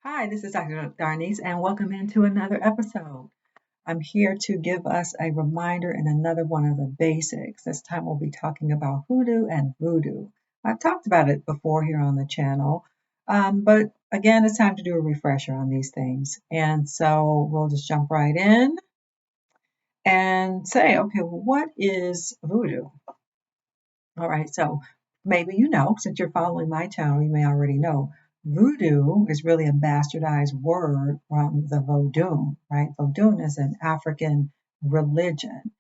Hi, this is Dr. Darnise, and welcome into another episode. I'm here to give us a reminder and another one of the basics. This time we'll be talking about hoodoo and voodoo. I've talked about it before here on the channel, but again, it's time to do a refresher on these things. And so we'll just jump right in and say, okay, well, what is voodoo? All right, so maybe you know, since you're following my channel, you may already know. Voodoo is really a bastardized word from the Vodun, right? Vodun is an African religion.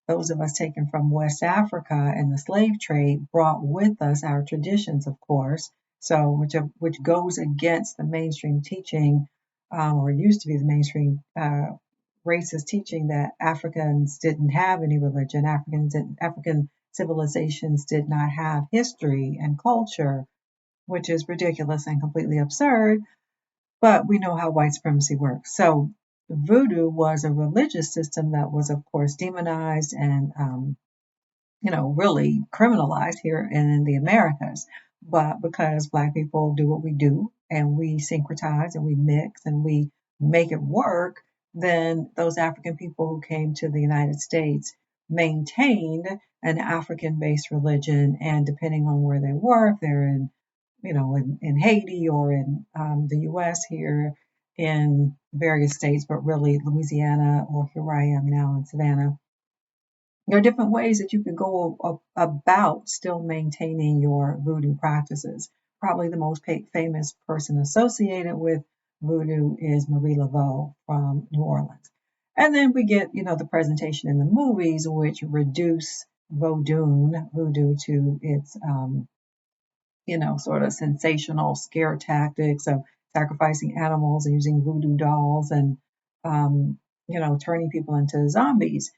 Those of us taken from West Africa and the slave trade brought with us our traditions, of course, so which goes against the mainstream teaching, or used to be the mainstream racist teaching that Africans didn't have any religion. African civilizations did not have history and culture, which is ridiculous and completely absurd, but we know how white supremacy works. So voodoo was a religious system that was, of course, demonized and, really criminalized here in the Americas. But because Black people do what we do and we syncretize and we mix and we make it work, then those African people who came to the United States maintained an African based religion. And depending on where they were, if they're in Haiti or in the US here in various states, but really Louisiana or here I am now in Savannah, there are different ways that you can go about still maintaining your voodoo practices. Probably the most famous person associated with voodoo is Marie Laveau from New Orleans. And then we get, the presentation in the movies, which reduce voodoo to its, sort of sensational scare tactics of sacrificing animals and using voodoo dolls and, turning people into zombies.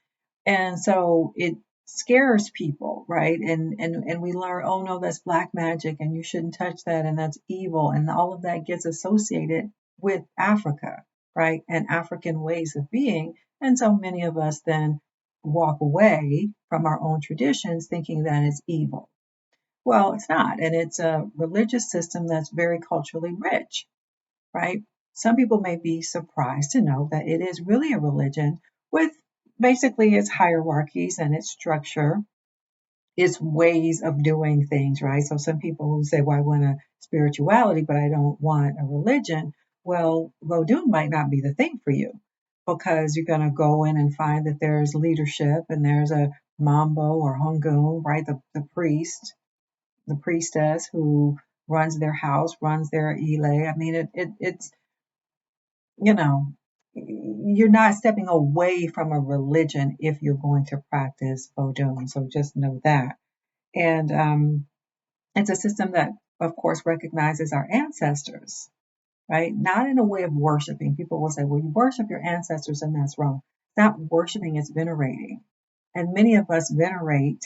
And so it scares people, right? And we learn, oh no, that's black magic and you shouldn't touch that and that's evil. And all of that gets associated with Africa, right? And African ways of being. And so many of us then walk away from our own traditions thinking that it's evil. Well, it's not. And it's a religious system that's very culturally rich, right? Some people may be surprised to know that it is really a religion with basically its hierarchies and its structure, its ways of doing things, right? So some people who say, well, I want a spirituality, but I don't want a religion. Well, Vodun might not be the thing for you because you're going to go in and find that there's leadership and there's a mambo or hungoon, right? The priestess who runs their house, runs their ile. I mean, it's, you know, you're not stepping away from a religion if you're going to practice Vodun. So just know that. And it's a system that, of course, recognizes our ancestors, right? Not in a way of worshiping. People will say, well, you worship your ancestors, and that's wrong. It's not worshiping, it's venerating. And many of us venerate.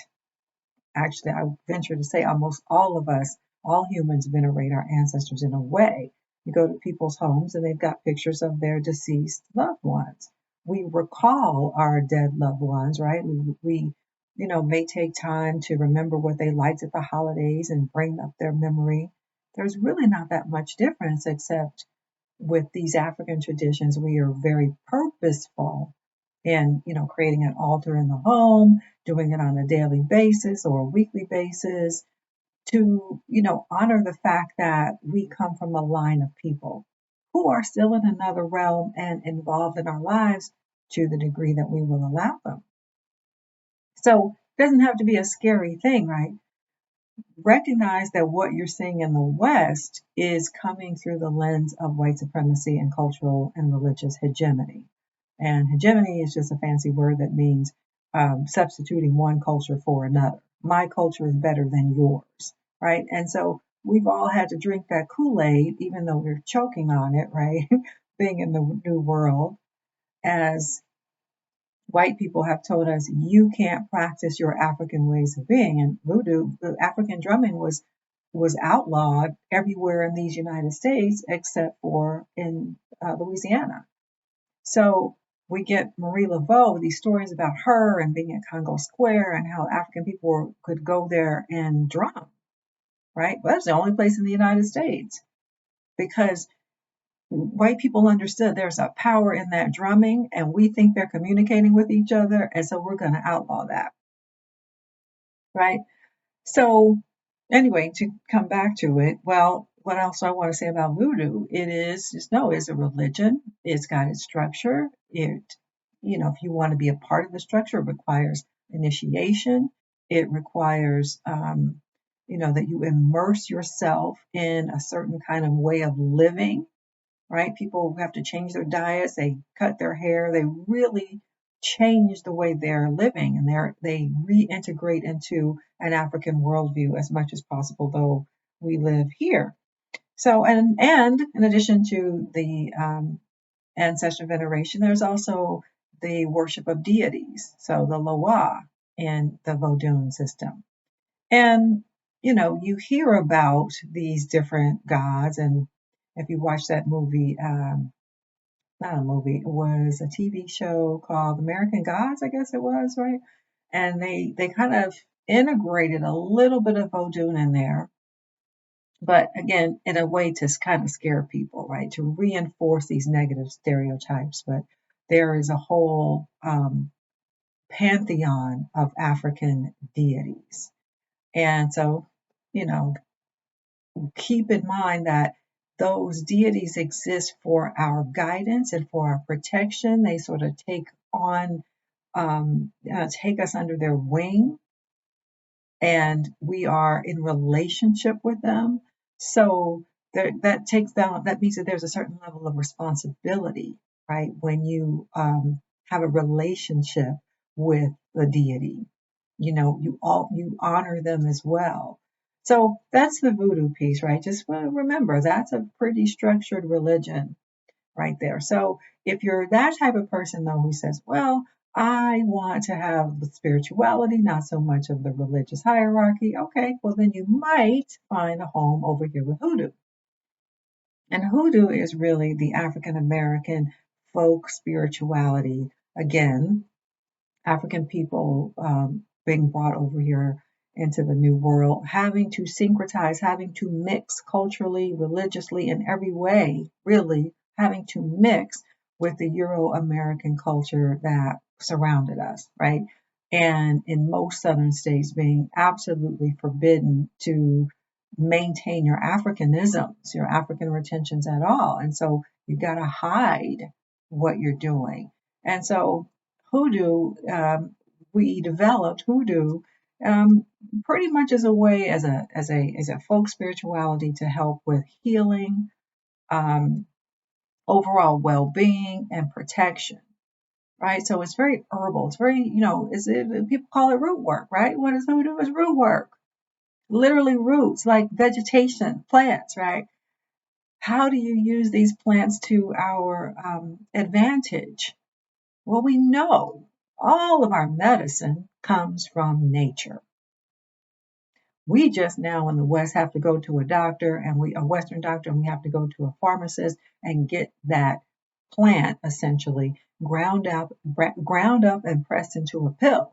Actually, I venture to say almost all of us, all humans venerate our ancestors in a way. You go to people's homes and they've got pictures of their deceased loved ones. We recall our dead loved ones, right? We may take time to remember what they liked at the holidays and bring up their memory. There's really not that much difference, except with these African traditions, we are very purposeful in, creating an altar in the home, doing it on a daily basis or a weekly basis to, honor the fact that we come from a line of people who are still in another realm and involved in our lives to the degree that we will allow them. So it doesn't have to be a scary thing, right? Recognize that what you're seeing in the West is coming through the lens of white supremacy and cultural and religious hegemony. And hegemony is just a fancy word that means substituting one culture for another. My culture is better than yours, right? And so we've all had to drink that Kool-Aid, even though we're choking on it, right? Being in the new world, as white people have told us you can't practice your African ways of being. And voodoo, the African drumming was outlawed everywhere in these United States except for in Louisiana. So we get Marie Laveau, these stories about her and being at Congo Square and how African people could go there and drum, right? Well, that's the only place in the United States because white people understood there's a power in that drumming, and we think they're communicating with each other, and so we're going to outlaw that, right? So, anyway, to come back to it, well, what else do I want to say about voodoo? It is just no, it's a religion. It's got its structure. If you want to be a part of the structure, it requires initiation. It requires, that you immerse yourself in a certain kind of way of living, right? People have to change their diets, they cut their hair, they really change the way they're living, and they reintegrate into an African worldview as much as possible, though we live here. So, and in addition to the ancestor veneration, there's also the worship of deities, so the Loa in the Vodun system. And, you hear about these different gods, and if you watch that movie, not a movie, it was a TV show called American Gods, I guess it was, right? And they kind of integrated a little bit of Vodun in there, but again, in a way to kind of scare people, right? To reinforce these negative stereotypes. But there is a whole pantheon of African deities. And so, you know, keep in mind that those deities exist for our guidance and for our protection. They sort of take us under their wing, and we are in relationship with them. So that means that there's a certain level of responsibility, right? When you have a relationship with the deity, you honor them as well. So that's the voodoo piece, right? Just remember that's a pretty structured religion right there. So if you're that type of person, though, who says, well, I want to have the spirituality, not so much of the religious hierarchy, okay, well, then you might find a home over here with hoodoo. And hoodoo is really the African American folk spirituality. Again, African people being brought over here into the new world, having to syncretize, having to mix culturally, religiously, in every way, really having to mix with the Euro American culture that surrounded us, right? And in most southern states, being absolutely forbidden to maintain your Africanisms, your African retentions at all. And so you got to hide what you're doing. And so hoodoo, we developed hoodoo pretty much as a way, as a folk spirituality to help with healing, um, overall well-being, and protection. Right, so it's very herbal. It's very, people call it root work, right? What is hoodoo? Is root work, literally roots, like vegetation, plants, right? How do you use these plants to our advantage? Well, we know all of our medicine comes from nature. We just now in the West have to go to a doctor, and a Western doctor, and we have to go to a pharmacist and get that plant essentially ground up and pressed into a pill.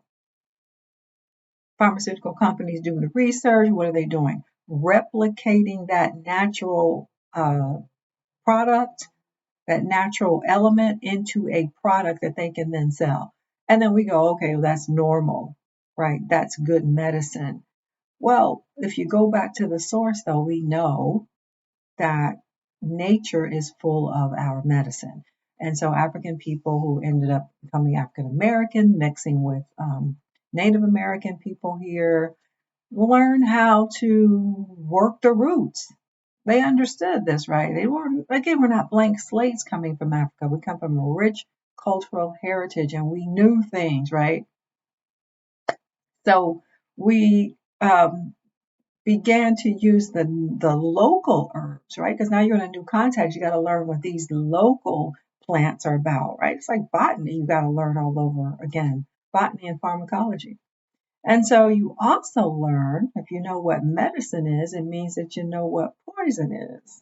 Pharmaceutical companies doing the research, what are they doing? Replicating that natural product, that natural element into a product that they can then sell. And then we go, okay, well, that's normal, right? That's good medicine. Well, if you go back to the source, though, we know that nature is full of our medicine. And so African people who ended up becoming African American, mixing with Native American people here, learn how to work the roots. They understood this, right? We're not blank slates coming from Africa. We come from a rich cultural heritage, and we knew things, right? So we began to use the local herbs, right? Because now you're in a new context. You got to learn what these local plants are about, right? It's like botany. You got to learn all over again, botany and pharmacology. And so you also learn, if you know what medicine is, it means that you know what poison is.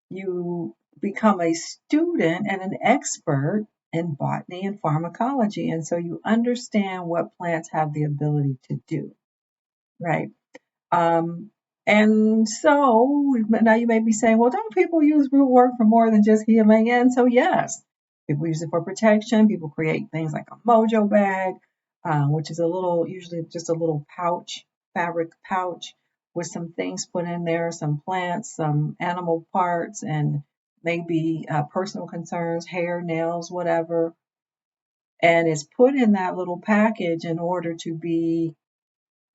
You become a student and an expert in botany and pharmacology. And so you understand what plants have the ability to do, right? Um, And so now you may be saying, well, don't people use root work for more than just healing? And so, yes, people use it for protection. People create things like a mojo bag, which is usually just a little pouch, fabric pouch with some things put in there, some plants, some animal parts, and maybe personal concerns, hair, nails, whatever. And it's put in that little package in order to be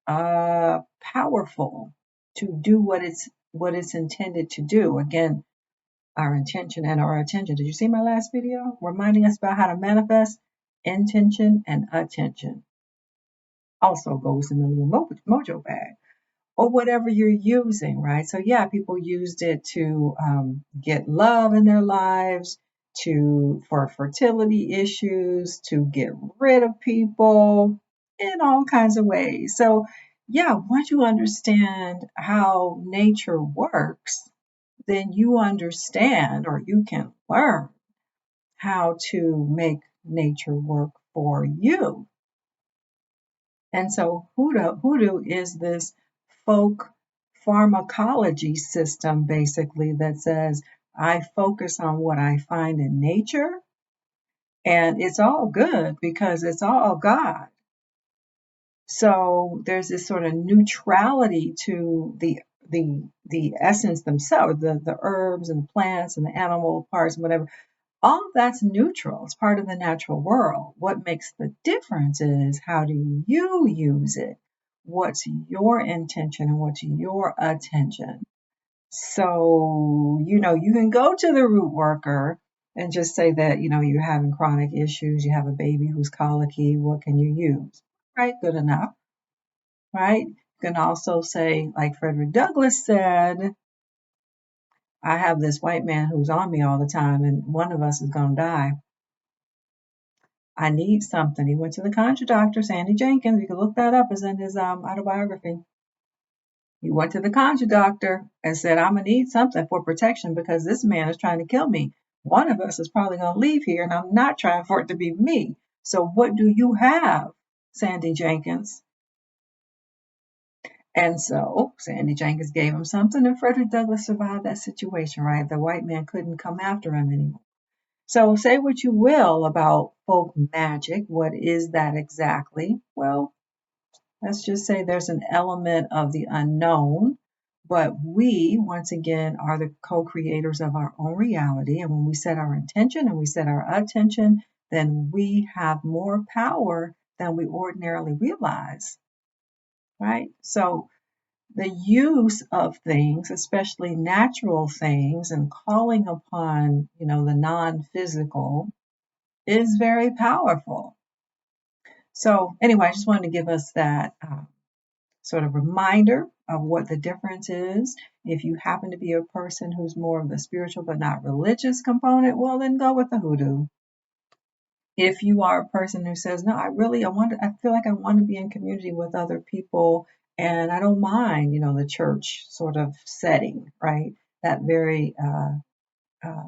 powerful, to do what it's intended to do. Again, our intention and our attention. Did you see my last video reminding us about how to manifest? Intention and attention also goes in the little mojo bag or whatever you're using, right? So yeah, people used it to get love in their lives, for fertility issues, to get rid of people in all kinds of ways. So yeah, once you understand how nature works, then you understand, or you can learn how to make nature work for you. And so hoodoo is this folk pharmacology system basically that says, I focus on what I find in nature, and it's all good because it's all God. So there's this sort of neutrality to the essence themselves, the herbs and plants and the animal parts and whatever. All of that's neutral. It's part of the natural world. What makes the difference is, how do you use it? What's your intention and what's your attention? So, you can go to the root worker and just say that, you're having chronic issues, you have a baby who's colicky, what can you use? Right, good enough, right? You can also say, like Frederick Douglass said, I have this white man who's on me all the time, and one of us is going to die. I need something. He went to the conjure doctor, Sandy Jenkins. You can look that up. It's in his autobiography. He went to the conjure doctor and said, I'm going to need something for protection because this man is trying to kill me. One of us is probably going to leave here, and I'm not trying for it to be me. So what do you have, Sandy Jenkins? And so Sandy Jenkins gave him something, and Frederick Douglass survived that situation, right? The white man couldn't come after him anymore. So say what you will about folk magic. What is that exactly? Well, let's just say there's an element of the unknown, but we, once again, are the co-creators of our own reality. And when we set our intention and we set our attention, then we have more power than we ordinarily realize, right? So the use of things, especially natural things, and calling upon, the non-physical is very powerful. So anyway, I just wanted to give us that sort of reminder of what the difference is. If you happen to be a person who's more of the spiritual but not religious component, well, then go with the hoodoo. If you are a person who says, no, I feel like I want to be in community with other people, and I don't mind, the church sort of setting, right? That very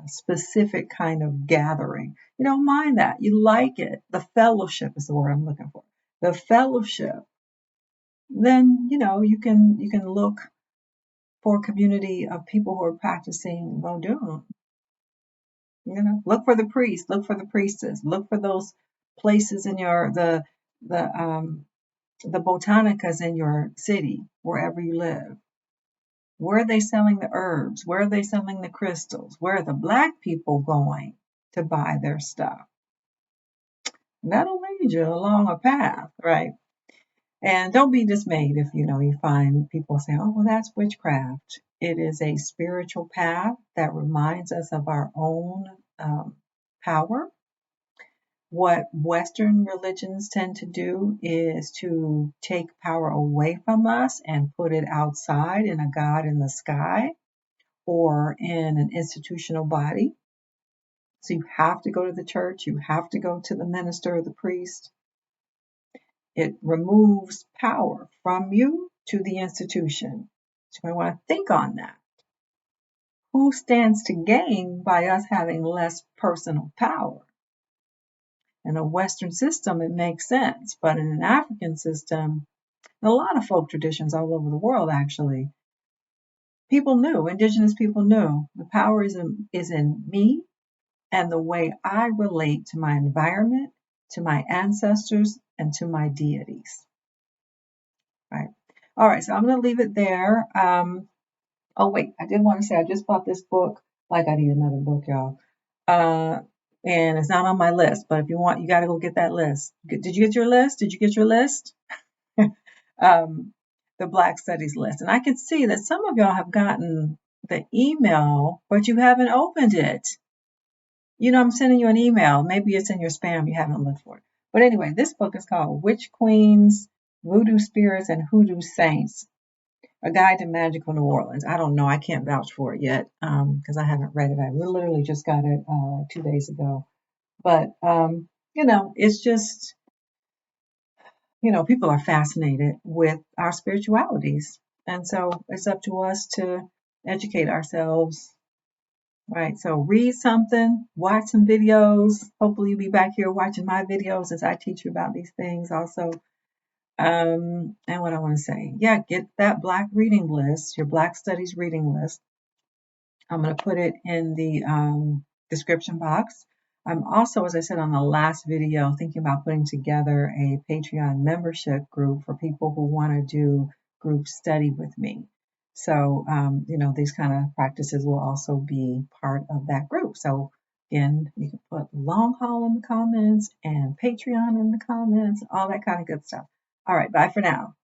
specific kind of gathering. You don't mind that. You like it. The fellowship is the word I'm looking for. The fellowship. Then you can look for a community of people who are practicing Voodoo. Look for the priest, look for the priestess, look for those places in the botanicas in your city, wherever you live. Where are they selling the herbs? Where are they selling the crystals? Where are the Black people going to buy their stuff? That'll lead you along a path, right? And don't be dismayed if you find people saying, "Oh, well, that's witchcraft." It is a spiritual path that reminds us of our own power. What Western religions tend to do is to take power away from us and put it outside in a God in the sky or in an institutional body. So you have to go to the church, you have to go to the minister or the priest. It removes power from you to the institution. So I want to think on that. Who stands to gain by us having less personal power? In a Western system, it makes sense, but in an African system, in a lot of folk traditions all over the world, actually, people knew, indigenous people knew, the power is in me and the way I relate to my environment, to my ancestors, and to my deities. Right. All right. So I'm going to leave it there. Oh, wait. I did want to say I just bought this book. Like, I need another book, y'all. Uh, and it's not on my list, but if you want, you got to go get that list. Did you get your list? Did you get your list? um, the Black Studies list. And I can see that some of y'all have gotten the email, but you haven't opened it. I'm sending you an email. Maybe it's in your spam. You haven't looked for it. But anyway, this book is called Witch Queens, Voodoo Spirits, and Hoodoo Saints, A Guide to Magical New Orleans. I don't know. I can't vouch for it yet because I haven't read it. I literally just got it 2 days ago. But, it's just, people are fascinated with our spiritualities. And so it's up to us to educate ourselves. Right. So read something, watch some videos. Hopefully you'll be back here watching my videos as I teach you about these things also. And what I want to say, yeah, get that Black reading list, your Black Studies reading list. I'm going to put it in the description box. I'm also, as I said on the last video, thinking about putting together a Patreon membership group for people who want to do group study with me. So, these kind of practices will also be part of that group. So, again, you can put long haul in the comments and Patreon in the comments, all that kind of good stuff. All right, bye for now.